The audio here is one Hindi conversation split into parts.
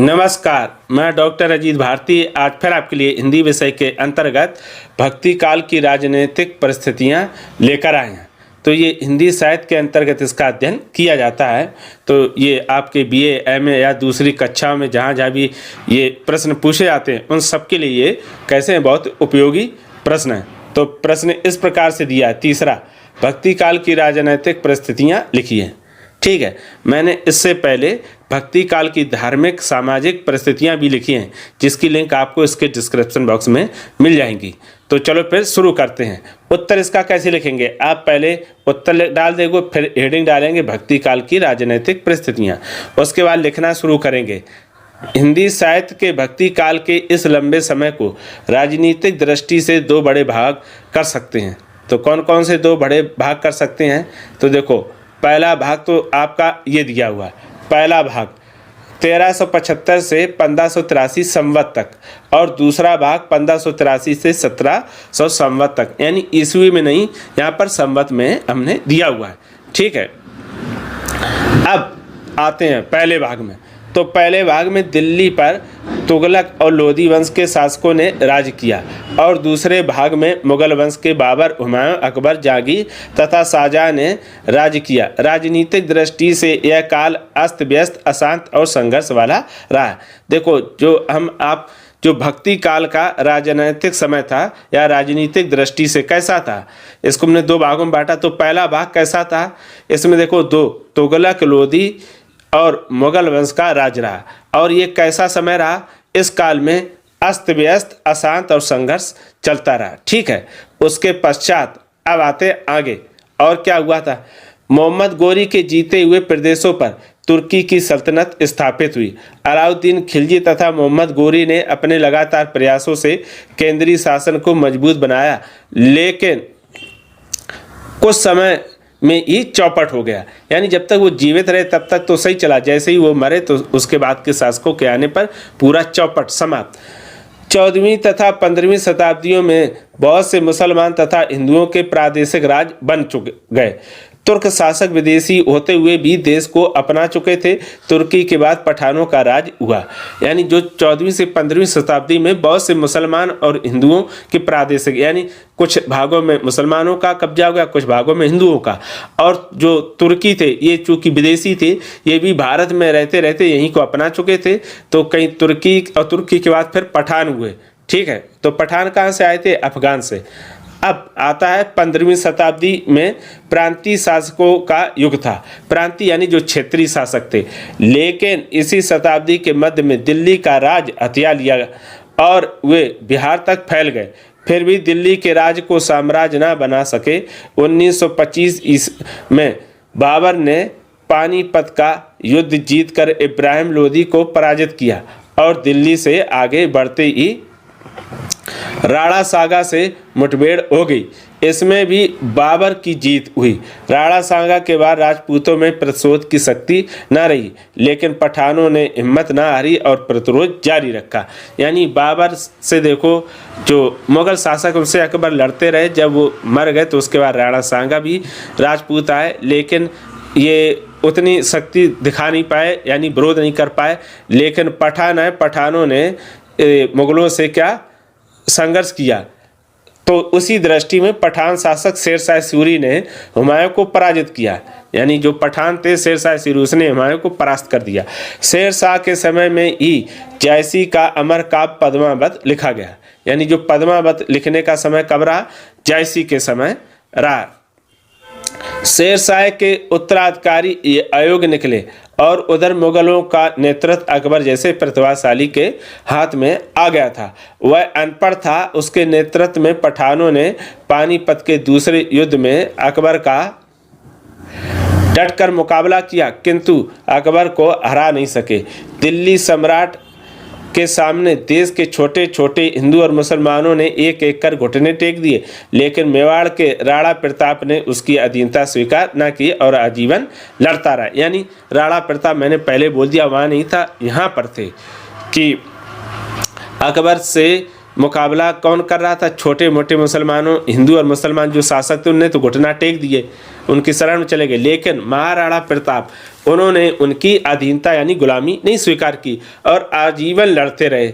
नमस्कार, मैं डॉक्टर अजीत भारती आज फिर आपके लिए हिंदी विषय के अंतर्गत भक्ति काल की राजनीतिक परिस्थितियां लेकर आए हैं। तो ये हिंदी साहित्य के अंतर्गत इसका अध्ययन किया जाता है। तो ये आपके बीए, एमए या दूसरी कक्षा में जहाँ जहाँ भी ये प्रश्न पूछे जाते हैं उन सब के लिए ये कैसे हैं, बहुत उपयोगी प्रश्न है। तो प्रश्न इस प्रकार से दिया है, तीसरा, भक्ति काल की राजनीतिक परिस्थितियाँ लिखिए। ठीक है, मैंने इससे पहले भक्ति काल की धार्मिक सामाजिक परिस्थितियां भी लिखी हैं, जिसकी लिंक आपको इसके डिस्क्रिप्शन बॉक्स में मिल जाएंगी। तो चलो फिर शुरू करते हैं। उत्तर इसका कैसे लिखेंगे, आप पहले उत्तर डाल देंगे, फिर हेडिंग डालेंगे भक्ति काल की राजनीतिक परिस्थितियां। उसके बाद लिखना शुरू करेंगे। हिंदी साहित्य के भक्ति काल के इस लंबे समय को राजनीतिक दृष्टि से दो बड़े भाग कर सकते हैं। तो कौन कौन से दो बड़े भाग कर सकते हैं? तो देखो, पहला भाग तो आपका ये दिया हुआ है। पहला भाग 1375 से 1583 संवत तक, और दूसरा भाग 1583 से 1700 संवत तक, यानी ईस्वी में नहीं, यहाँ पर संवत में हमने दिया हुआ है। ठीक है, अब आते हैं पहले भाग में। तो पहले भाग में दिल्ली पर तुगलक और लोधी वंश के शासकों ने राज किया, और दूसरे भाग में मुगल वंश के बाबर, हुमायूं, अकबर, जहांगीर तथा शाहजहां ने राज किया। राजनीतिक दृष्टि से यह काल अस्त व्यस्त, अशांत और संघर्ष वाला रहा। देखो, जो भक्ति काल का राजनीतिक समय था या राजनीतिक दृष्टि से कैसा था, इसको हमने दो भागों में बांटा। तो पहला भाग कैसा था, इसमें देखो दो, तुगलक, लोधी और मुगल वंश का राज रहा। और ये कैसा समय रहा, इस काल में अस्त व्यस्त, अशांत और संघर्ष चलता रहा। ठीक है, उसके पश्चात अब आते आगे। और क्या हुआ था, मोहम्मद गोरी के जीते हुए प्रदेशों पर तुर्की की सल्तनत स्थापित हुई। अलाउद्दीन खिलजी तथा मोहम्मद गोरी ने अपने लगातार प्रयासों से केंद्रीय शासन को मजबूत बनाया, लेकिन कुछ समय में ही चौपट हो गया। यानी जब तक वो जीवित रहे तब तक तो सही चला, जैसे ही वो मरे तो उसके बाद के शासकों के आने पर पूरा चौपट समाप्त। 14वीं तथा 15वीं शताब्दियों में बहुत से मुसलमान तथा हिंदुओं के प्रादेशिक राज बन चुके गए। तुर्क शासक विदेशी होते हुए भी देश को अपना चुके थे। तुर्की के बाद पठानों का राज हुआ। यानी जो 14वीं से 15वीं शताब्दी में बहुत से मुसलमान और हिंदुओं के प्रादेशिक, यानी कुछ भागों में मुसलमानों का कब्जा हो गया, कुछ भागों में हिंदुओं का। और जो तुर्की थे, ये चूंकि विदेशी थे, ये भी भारत में रहते रहते यहीं को अपना चुके थे। तो कहीं तुर्की, और तुर्की के बाद फिर पठान हुए। ठीक है, तो पठान कहाँ से आए थे? अफगान से। अब आता है 15वीं शताब्दी में प्रांतीय शासकों का युग था। प्रांतीय यानी जो क्षेत्रीय शासक थे, लेकिन इसी शताब्दी के मध्य में दिल्ली का राज हथिया लिया और वे बिहार तक फैल गए। फिर भी दिल्ली के राज को साम्राज्य न बना सके। 1925 में बाबर ने पानीपत का युद्ध जीतकर इब्राहिम लोदी को पराजित किया, और दिल्ली से आगे बढ़ते ही राणा सागा से मुठभेड़ हो गई। इसमें भी बाबर की जीत हुई। राणा सागा के बाद राजपूतों में प्रतिशोध की शक्ति न रही, लेकिन पठानों ने हिम्मत न हारी और प्रतिरोध जारी रखा। यानी बाबर से देखो, जो मुगल शासक उनसे अकबर लड़ते रहे, जब वो मर गए तो उसके बाद राणा सागा भी राजपूत आए, लेकिन ये उतनी शक्ति दिखा नहीं पाए, यानी विरोध नहीं कर पाए। लेकिन पठान आए, पठानों ने मुगलों से क्या संघर्ष किया। तो उसी दृष्टि में पठान शासक शेरशाह सूरी ने हुमायूं को पराजित किया। यानी जो पठान थे शेरशाह सूरी, उसने हुमायूं को परास्त कर दिया। शेरशाह के समय में ही जायसी का अमर काव्य पद्मावत लिखा गया। यानी जो पद्मावत लिखने का समय कब रहा? जायसी के समय रहा। शेरशाह के उत्तराधिकारी ये अयोग्य निकले, और उधर मुगलों का नेतृत्व अकबर जैसे प्रतिभाशाली के हाथ में आ गया था। वह अनपढ़ था। उसके नेतृत्व में पठानों ने पानीपत के दूसरे युद्ध में अकबर का डटकर मुकाबला किया, किंतु अकबर को हरा नहीं सके। दिल्ली सम्राट के सामने देश के छोटे छोटे हिंदू और मुसलमानों ने एक एक कर घुटने टेक दिए, लेकिन मेवाड़ के राणा प्रताप ने उसकी अधीनता स्वीकार न की और आजीवन लड़ता रहा। यानी राणा प्रताप, मैंने पहले बोल दिया, वहाँ नहीं था, यहाँ पर थे कि अकबर से मुकाबला कौन कर रहा था? छोटे मोटे मुसलमानों, हिंदू और मुसलमान जो शासक थे उनने तो घुटना टेक दिए, उनकी शरण में चले गए। लेकिन महाराणा प्रताप, उन्होंने उनकी अधीनता यानी गुलामी नहीं स्वीकार की और आजीवन लड़ते रहे।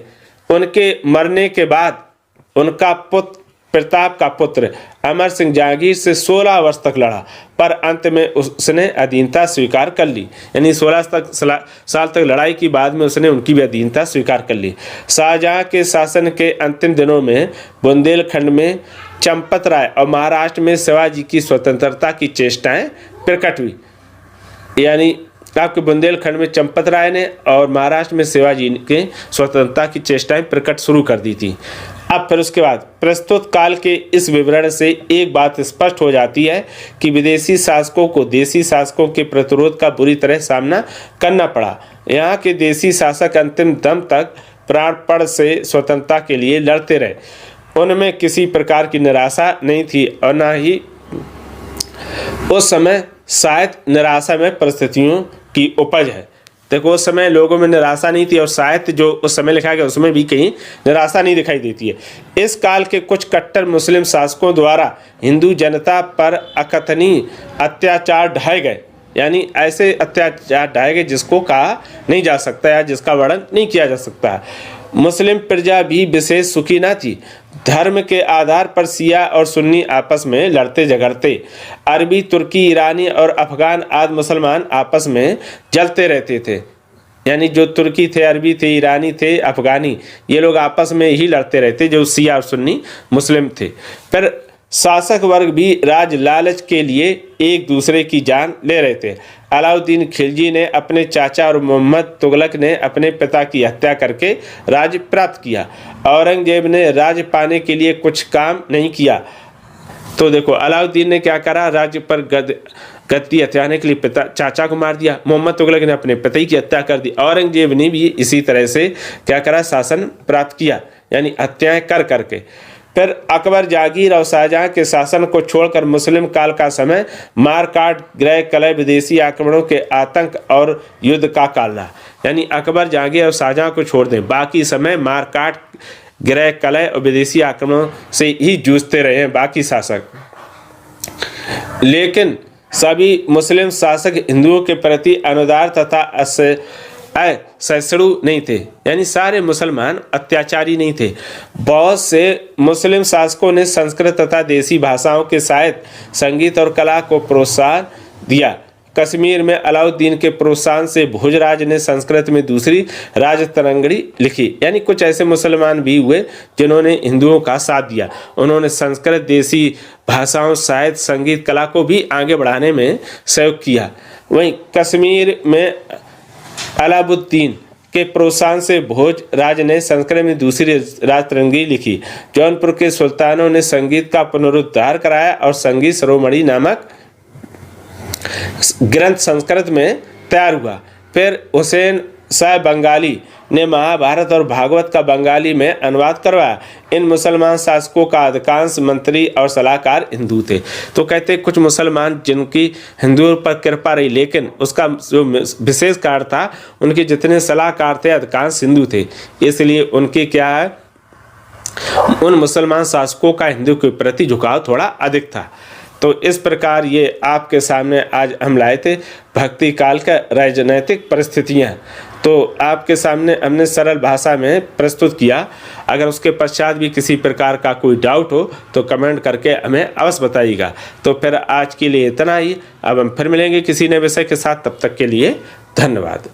उनके मरने के बाद उनका पुत्र, प्रताप का पुत्र अमर सिंह जहांगीर से 16 वर्ष तक लड़ा, पर अंत में उसने अधीनता स्वीकार कर ली। यानी 16 साल तक लड़ाई के बाद में उसने उनकी भी अधीनता स्वीकार कर ली। शाहजहां के शासन के अंतिम दिनों में बुंदेलखंड में चंपत राय और महाराष्ट्र में शिवाजी की स्वतंत्रता की चेष्टाएं प्रकट हुई। यानी आपके बुंदेलखंड में चंपत राय ने और महाराष्ट्र में शिवाजी के स्वतंत्रता की चेष्टाएं प्रकट शुरू कर दी थी। अब फिर उसके बाद प्रस्तुत काल के इस विवरण से एक बात स्पष्ट हो जाती है कि विदेशी शासकों को देसी शासकों के प्रतिरोध का बुरी तरह सामना करना पड़ा। यहाँ के देसी शासक अंतिम दम तक प्राणपण से स्वतंत्रता के लिए लड़ते रहे। उनमें किसी प्रकार की निराशा नहीं थी और न ही उस समय शायद निराशा में परिस्थितियों की उपज है। देखो, उस समय लोगों में निराशा नहीं थी और शायद जो उस समय लिखा गया उसमें भी कहीं निराशा नहीं दिखाई देती है। इस काल के कुछ कट्टर मुस्लिम शासकों द्वारा हिंदू जनता पर अकथनीय अत्याचार ढाए गए। यानी ऐसे अत्याचार ढाए गए जिसको कहा नहीं जा सकता या जिसका वर्णन नहीं किया जा सकता। मुस्लिम प्रजा भी विशेष सुखी न थी। धर्म के आधार पर शिया और सुन्नी आपस में लड़ते झगड़ते, अरबी, तुर्की, ईरानी और अफगान आदि मुसलमान आपस में जलते रहते थे। यानी जो तुर्की थे, अरबी थे, ईरानी थे, अफगानी, ये लोग आपस में ही लड़ते रहते, जो शिया और सुन्नी मुस्लिम थे। फिर शासक वर्ग भी राज लालच के लिए एक दूसरे की जान ले रहे थे। अलाउद्दीन खिलजी ने अपने चाचा और मोहम्मद तुगलक ने अपने पिता की हत्या करके राज्य प्राप्त किया। औरंगजेब ने राज्य पाने के लिए कुछ काम नहीं किया। तो देखो, अलाउद्दीन ने क्या करा? राज्य पर गद्दी हथियाने के लिए पिता चाचा को मार दिया। मोहम्मद तुगलक ने अपने पिता की हत्या कर दी। औरंगजेब ने भी इसी तरह से क्या करा? शासन प्राप्त किया, यानी हत्याएं कर करके। फिर अकबर, जहांगीर और शाहजहां के शासन को छोड़कर मुस्लिम काल का समय मारकाट, गृह कलह, विदेशी आक्रमणों के आतंक और युद्ध का काल रहा। यानी अकबर, जहांगीर और शाहजहां को छोड़ दें, बाकी समय मारकाट, गृह कलह और विदेशी आक्रमणों से ही जूझते रहे हैं बाकी शासक। लेकिन सभी मुस्लिम शासक हिंदुओं के प्रति अनुदार तथा सहिष्णु नहीं थे। यानी सारे मुसलमान अत्याचारी नहीं थे। बहुत से मुस्लिम शासकों ने संस्कृत तथा देसी भाषाओं के साहित्य, संगीत और कला को प्रोत्साहन दिया। कश्मीर में अलाउद्दीन के प्रोत्साहन से भोजराज ने संस्कृत में दूसरी राजतरंगिणी लिखी। यानी कुछ ऐसे मुसलमान भी हुए जिन्होंने हिंदुओं का साथ दिया। उन्होंने संस्कृत, देसी भाषाओं, साहित्य, संगीत, कला को भी आगे बढ़ाने में सहयोग किया। वहीं कश्मीर में अलाउद्दीन के प्रोत्साहन से भोजराज ने संस्कृत में दूसरी राजतरंगिणी लिखी। जौनपुर के सुल्तानों ने संगीत का पुनरुद्धार कराया और संगीत शिरोमणि नामक ग्रंथ संस्कृत में तैयार हुआ। फिर हुसैन शाह बंगाली ने महाभारत और भागवत का बंगाली में अनुवाद करवाया। इन मुसलमान शासकों का अधिकांश मंत्री और सलाहकार हिंदू थे। तो कहते कुछ मुसलमान जिनकी हिंदुओं पर कृपा रही, लेकिन उसका जो विशेष कारण था, उनके जितने सलाहकार थे अधिकांश हिंदू थे। इसलिए उनके क्या है, उन मुसलमान शासकों का हिंदू के प्रति झुकाव थोड़ा अधिक था। तो इस प्रकार ये आपके सामने आज हम लाए थे भक्ति काल का राजनैतिक परिस्थितियाँ। तो आपके सामने हमने सरल भाषा में प्रस्तुत किया। अगर उसके पश्चात भी किसी प्रकार का कोई डाउट हो तो कमेंट करके हमें अवश्य बताइएगा। तो फिर आज के लिए इतना ही। अब हम फिर मिलेंगे किसी नए विषय के साथ। तब तक के लिए धन्यवाद।